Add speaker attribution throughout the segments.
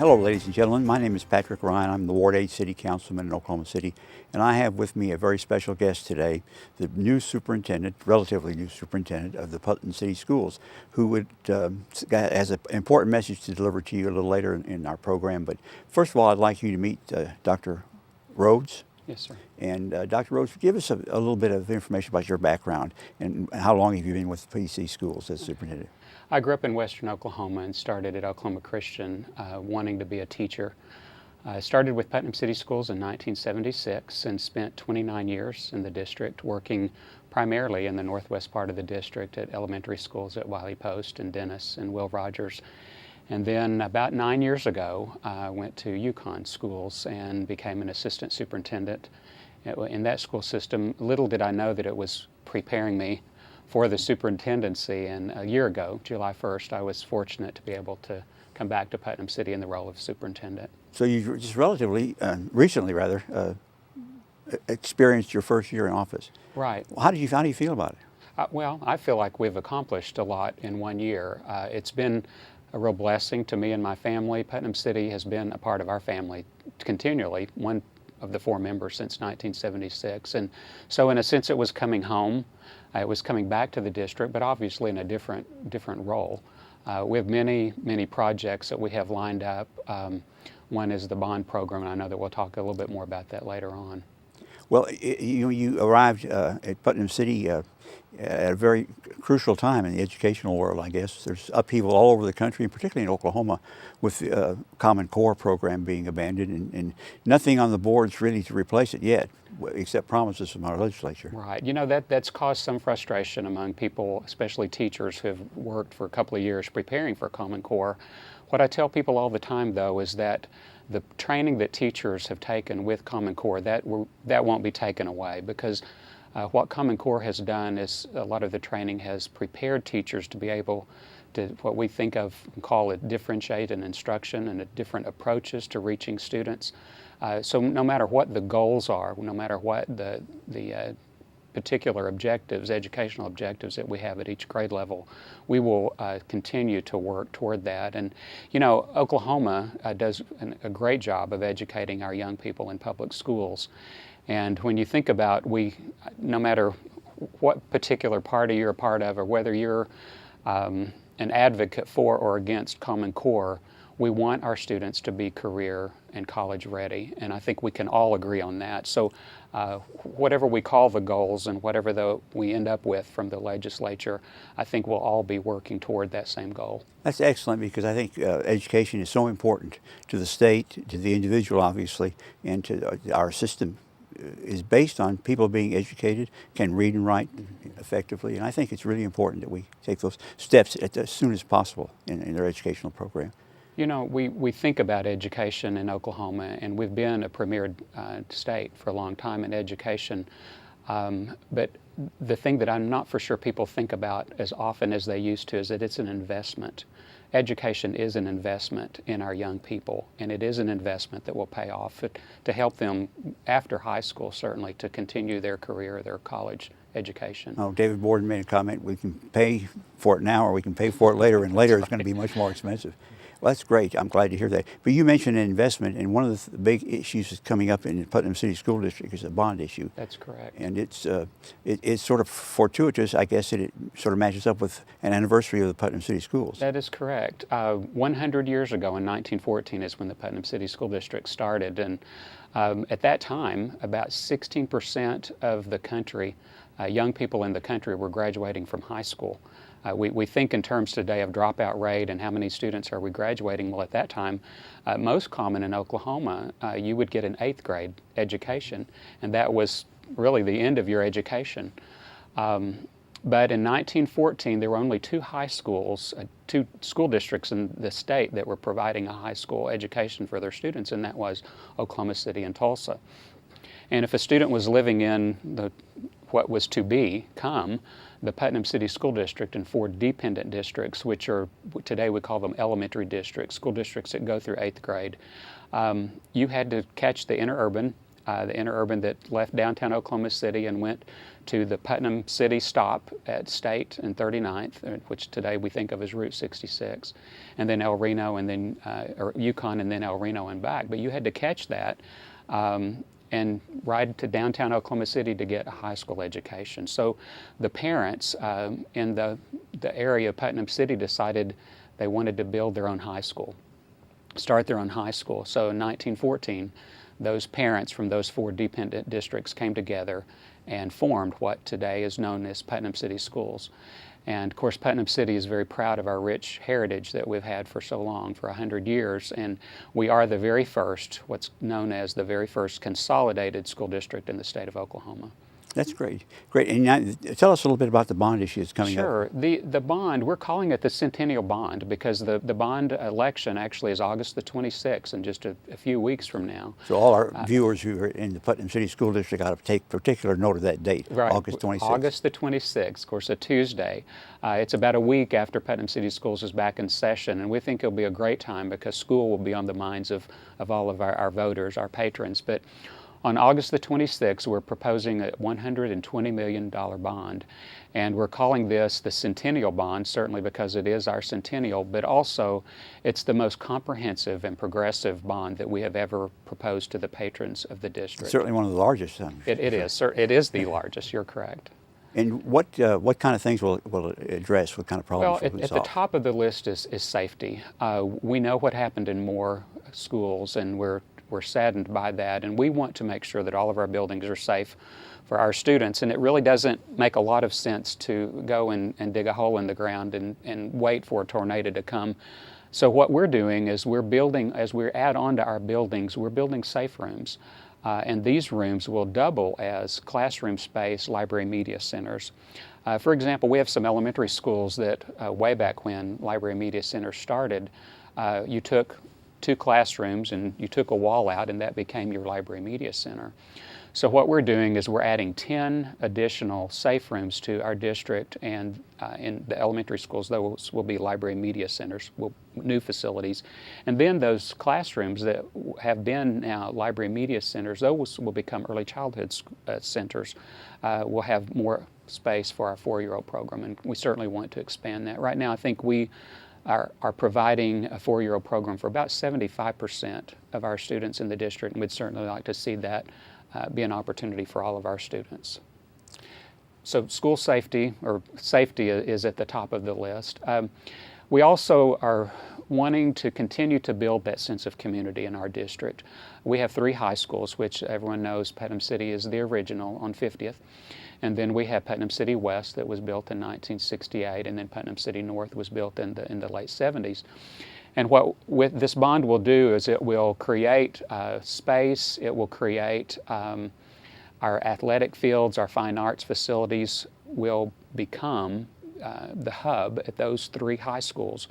Speaker 1: Hello, ladies and gentlemen. My name is Patrick Ryan. I'm the Ward 8 City Councilman in Oklahoma City, and I have with me a very special guest today, the new superintendent, relatively new superintendent of the Putnam City Schools, who has an important message to deliver to you a little later in our program. But first of all, I'd like you to meet Dr. Rhodes.
Speaker 2: Yes, sir.
Speaker 1: And Dr. Rhodes, give us a little bit of information about your background and how long have you been with PC Schools as superintendent?
Speaker 2: I grew up in western Oklahoma and started at Oklahoma Christian wanting to be a teacher. I started with Putnam City Schools in 1976 and spent 29 years in the district working primarily in the northwest part of the district at elementary schools at Wiley Post and Dennis and Will Rogers. And then about 9 years ago, I went to Yukon Schools and became an assistant superintendent in that school system. Little did I know that it was preparing me for the superintendency, and a year ago, July 1st, I was fortunate to be able to come back to Putnam City in the role of superintendent.
Speaker 1: So you just relatively, recently rather, experienced your first year in office.
Speaker 2: Right.
Speaker 1: How do you feel about it?
Speaker 2: Well, I feel like we've accomplished a lot in 1 year. It's been a real blessing to me and my family. Putnam City has been a part of our family continually, one of the 4 members since 1976. And so in a sense it was coming home. It was coming back to the district, but obviously in a different role. We have many projects that we have lined up. One is the bond program, and I know that we'll talk a little bit more about that later on.
Speaker 1: Well, you arrived at Putnam City at a very crucial time in the educational world, I guess. There's upheaval all over the country, and particularly in Oklahoma, with the Common Core program being abandoned, and nothing on the boards really to replace it yet, except promises from our legislature.
Speaker 2: Right. You know, that's caused some frustration among people, especially teachers who have worked for a couple of years preparing for Common Core. What I tell people all the time, though, is that the training that teachers have taken with Common Core, that won't be taken away, because what Common Core has done is a lot of the training has prepared teachers to be able to, what we think of and call it, differentiate in instruction and different approaches to reaching students. So no matter what the goals are, no matter what the particular objectives, educational objectives that we have at each grade level, we will continue to work toward that. And you know, Oklahoma does a great job of educating our young people in public schools. And when you think about, no matter what particular party you're a part of or whether you're an advocate for or against Common Core, we want our students to be career and college ready, and I think we can all agree on that. So whatever we call the goals and whatever we end up with from the legislature, I think we'll all be working toward that same goal.
Speaker 1: That's excellent, because I think education is so important to the state, to the individual obviously, and to our system is based on people being educated, can read and write effectively, and I think it's really important that we take those steps as soon as possible in their educational program.
Speaker 2: You know, we think about education in Oklahoma, and we've been a premier state for a long time in education, but the thing that I'm not for sure people think about as often as they used to is that it's an investment. Education is an investment in our young people, and it is an investment that will pay off to help them after high school, certainly, to continue their career, their college education.
Speaker 1: Oh, David Borden made a comment, we can pay for it now or we can pay for it later, and later it's going to be much more expensive. Well, that's great. I'm glad to hear that. But you mentioned an investment, and one of the big issues that's coming up in the Putnam City School District is a bond issue.
Speaker 2: That's correct.
Speaker 1: And it's sort of fortuitous, I guess, that it sort of matches up with an anniversary of the Putnam City Schools.
Speaker 2: That is correct. 100 years ago in 1914 is when the Putnam City School District started, and at that time, about 16% of the country, young people in the country, were graduating from high school. We think in terms today of dropout rate and how many students are we graduating. Well, at that time, most common in Oklahoma, you would get an 8th grade education, and that was really the end of your education. But in 1914, there were only 2 high schools, 2 school districts in the state that were providing a high school education for their students, and that was Oklahoma City and Tulsa. And if a student was living in what was to become the Putnam City School District and 4 dependent districts, which are, today we call them elementary districts, school districts that go through 8th grade, you had to catch the interurban the interurban that left downtown Oklahoma City and went to the Putnam City stop at State and 39th, which today we think of as Route 66, and then El Reno, and then or Yukon, and then El Reno and back. But you had to catch that and ride to downtown Oklahoma City to get a high school education. So the parents in the area of Putnam City decided they wanted to build their own high school, start their own high school. So in 1914, those parents from those 4 dependent districts came together and formed what today is known as Putnam City Schools. And of course, Putnam City is very proud of our rich heritage that we've had for so long, for 100 years. And we are the very first, what's known as the very first consolidated school district in the state of Oklahoma.
Speaker 1: That's great. Great. And now, tell us a little bit about the bond issue that's coming up.
Speaker 2: Sure. The bond, we're calling it the Centennial Bond because the bond election actually is August the 26th, in just a few weeks from now.
Speaker 1: So all our viewers who are in the Putnam City School District got to take particular note of that date,
Speaker 2: right.
Speaker 1: August 26th.
Speaker 2: August the 26th, of course, a Tuesday. It's about a week after Putnam City Schools is back in session, and we think it'll be a great time because school will be on the minds of all of our voters, our patrons. But on August the 26th, we're proposing a $120 million bond, and we're calling this the Centennial Bond, certainly because it is our centennial, but also it's the most comprehensive and progressive bond that we have ever proposed to the patrons of the district.
Speaker 1: Certainly one of the largest.
Speaker 2: It is, sir. It is the largest, you're correct.
Speaker 1: And what kind of things will it address? What kind of problems will it
Speaker 2: at
Speaker 1: solve?
Speaker 2: the top of the list is safety. We know what happened in more schools, and we're saddened by that, and we want to make sure that all of our buildings are safe for our students. And it really doesn't make a lot of sense to go and dig a hole in the ground and wait for a tornado to come. So what we're doing is we're building, as we add on to our buildings, we're building safe rooms. And these rooms will double as classroom space, library media centers. For example, we have some elementary schools that way back when library media centers started, you took 2 classrooms and you took a wall out and that became your library media center. So what we're doing is we're adding 10 additional safe rooms to our district, and in the elementary schools those will be library media centers, new facilities. And then those classrooms that have been now library media centers, those will become early childhood centers. We'll have more space for our 4-year-old program, and we certainly want to expand that. Right now I think we are providing a 4-year-old program for about 75% of our students in the district, and we'd certainly like to see that be an opportunity for all of our students. So school safety, or safety, is at the top of the list. We also are wanting to continue to build that sense of community in our district. We have 3 high schools, which everyone knows Putnam City is the original on 50th. And then we have Putnam City West that was built in 1968, and then Putnam City North was built in the late 70s. And what this bond will do is it will create space, it will create our athletic fields, our fine arts facilities will become the hub at those 3 high schools,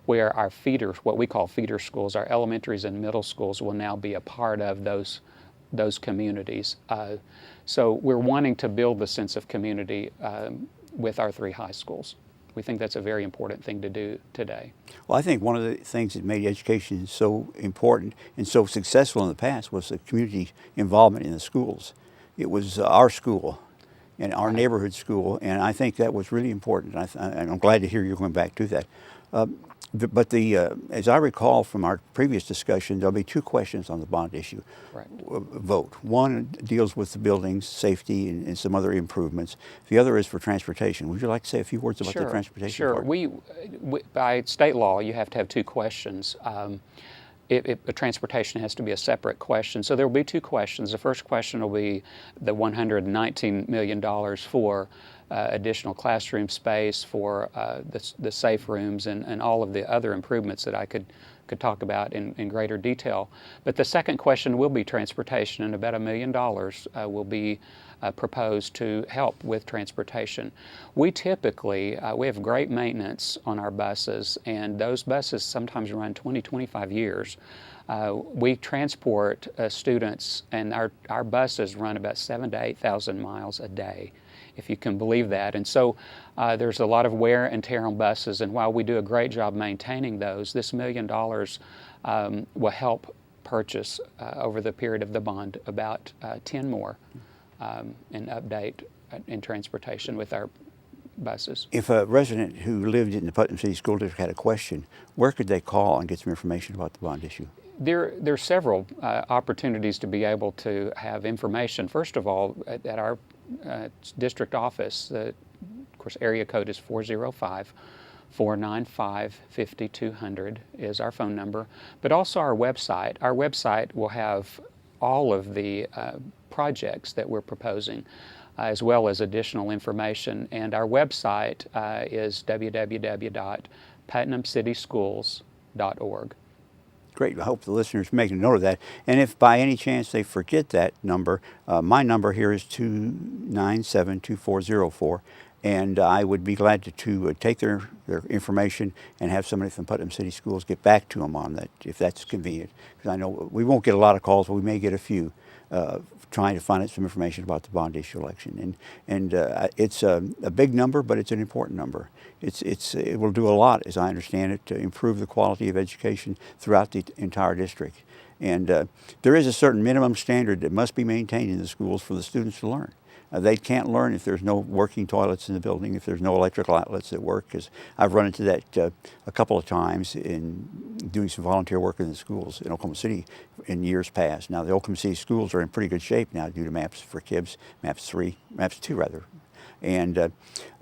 Speaker 2: where our feeders, what we call feeder schools, our elementaries and middle schools, will now be a part of those communities. So we're wanting to build the sense of community with our 3 high schools. We think that's a very important thing to do today.
Speaker 1: Well, I think one of the things that made education so important and so successful in the past was the community involvement in the schools. It was our school and our neighborhood school, and I think that was really important. And I'm glad to hear you're going back to that. But as I recall from our previous discussion, there'll be 2 questions on the bond issue.
Speaker 2: Right.
Speaker 1: Vote. One deals with the buildings, safety, and some other improvements. The other is for transportation. Would you like to say a few words about the transportation
Speaker 2: Sure.
Speaker 1: part?
Speaker 2: We, by state law, you have to have 2 questions. Transportation has to be a separate question. So there will be 2 questions. The first question will be the $119 million for additional classroom space, for the safe rooms, and all of the other improvements that I could talk about in greater detail. But the second question will be transportation, and about $1 million will be proposed to help with transportation. We typically, we have great maintenance on our buses, and those buses sometimes run 20, 25 years. We transport students, and our buses run about 7,000 to 8,000 miles a day, if you can believe that. And so there's a lot of wear and tear on buses, and while we do a great job maintaining those, this $1 million will help purchase over the period of the bond about 10 more and update in transportation with our buses.
Speaker 1: If a resident who lived in the Putnam City School District had a question, where could they call and get some information about the bond issue?
Speaker 2: There are several opportunities to be able to have information. First of all, at our district office, of course, area code is 405-495-5200 is our phone number, but also our website. Our website will have all of the projects that we're proposing, as well as additional information. And our website is www.putnamcityschools.org.
Speaker 1: Great. I hope the listeners make a note of that. And if by any chance they forget that number, my number here is 297-2404. And I would be glad to take their information and have somebody from Putnam City Schools get back to them on that, if that's convenient. Because I know we won't get a lot of calls, but we may get a few trying to find out some information about the bond issue election. And it's a big number, but it's an important number. It will do a lot, as I understand it, to improve the quality of education throughout the entire district. And there is a certain minimum standard that must be maintained in the schools for the students to learn. They can't learn if there's no working toilets in the building, if there's no electrical outlets that work, because I've run into that a couple of times in doing some volunteer work in the schools in Oklahoma City in years past. Now, the Oklahoma City schools are in pretty good shape now due to MAPS for KIBS, MAPS 2 rather. And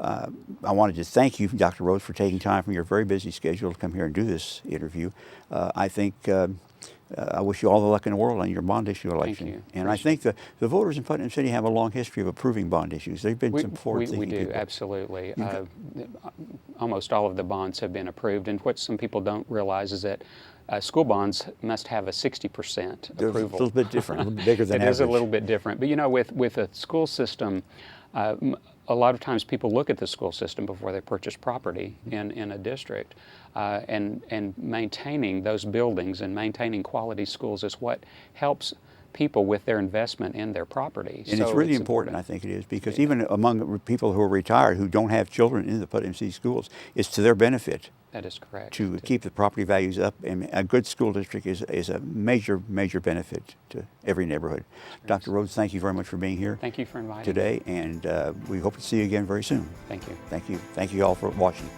Speaker 1: I wanted to thank you, Dr. Rhodes, for taking time from your very busy schedule to come here and do this interview. I think I wish you all the luck in the world on your bond issue election.
Speaker 2: Thank you.
Speaker 1: And I think the voters in Putnam City have a long history of approving bond issues. They've been some forward-thinking
Speaker 2: We do,
Speaker 1: people.
Speaker 2: absolutely. Almost all of the bonds have been approved. And what some people don't realize is that school bonds must have a 60%
Speaker 1: They're
Speaker 2: approval.
Speaker 1: a little bit different, a little bit bigger than
Speaker 2: It is a
Speaker 1: average.
Speaker 2: little bit different. But you know, with a school system, a lot of times people look at the school system before they purchase property in a district, and maintaining those buildings and maintaining quality schools is what helps people with their investment in their property.
Speaker 1: And
Speaker 2: So
Speaker 1: it's really important, I think it is, because even among people who are retired who don't have children in the Putnam City schools, it's to their benefit
Speaker 2: That is correct.
Speaker 1: to keep the property values up. And a good school district is a major, major benefit to every neighborhood. Dr. Rhodes, thank you very much for being here
Speaker 2: Thank you for inviting me.
Speaker 1: today, and we hope to see you again very soon.
Speaker 2: Thank you.
Speaker 1: Thank you. Thank you all for watching.